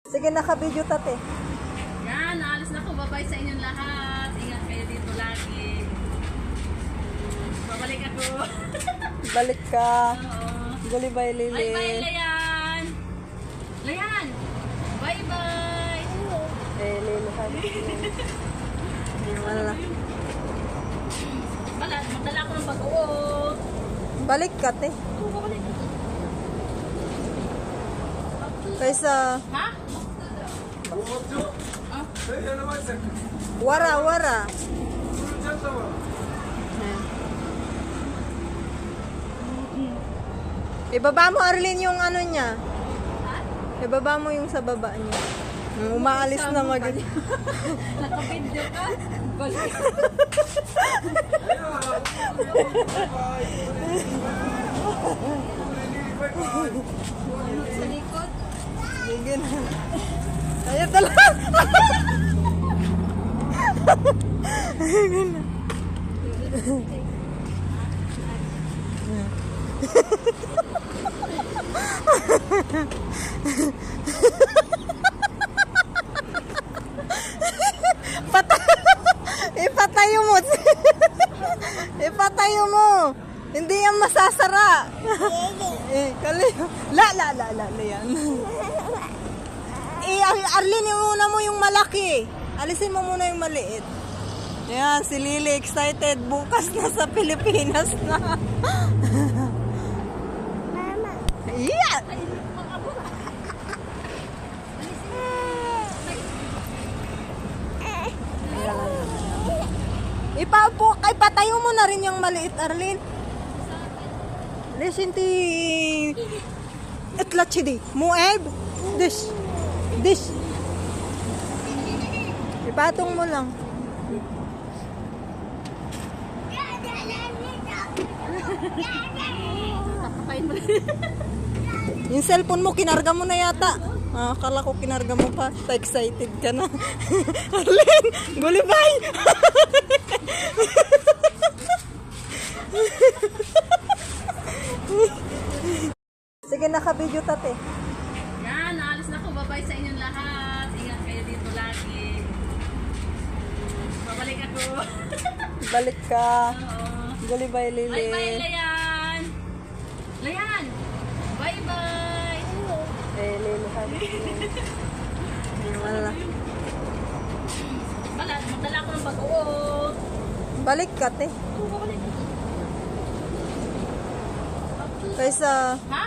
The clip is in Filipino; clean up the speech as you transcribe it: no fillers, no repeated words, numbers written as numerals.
Sige, naka-video tate. Yan, naalis na ako. Bye-bye sa inyong lahat. Ingat kayo dito lagi. Babalik ako. Balik ka. Oo. Gulibay, Lili. Bye-bye, Layan. Layan. Bye-bye. Lili, sabi ko. Wala. Magdala ako ng bagoong. Balik ka, te. Babalik ako. Kaysa, Ha? wara. Ibaba mo, Arlene, yung ano niya. Ibaba mo yung sa baba niya. Umaalis na mag- Nakabidyo ka? Balik. Sa likod. Sige na. Ayaw talaga. Sige na. Ipatayo mo. Ipatayo mo. Hindi yan masasara. La yan. Arlene, muna mo yung malaki. Alisin mo muna yung maliit. Yan, si Lily excited. Bukas na sa Pilipinas na. Mama. Yeah. Ipatayo mo na rin yung maliit, Arlene. Listen ti itlatchidi. Mueb. Dish. Ipatong mo lang. Yung cellphone mo, kinarga mo na yata. Akala ko kinarga mo pa. Excited ka na. Arlene, gulibay! Sige, naka-video tate. Yan, naalis na ako. Bye-bye sa inyong lahat. Ingat kayo dito lagi. Babalik ako. Balik ka. Oo. Gulibay, Lili. Bye-bye, Layan. Layan. Bye-bye. Lili, sabi ko. Wala. Magdala ako ng bagoong. Balik ka, te. Babalik ako. Kaysa, Ha?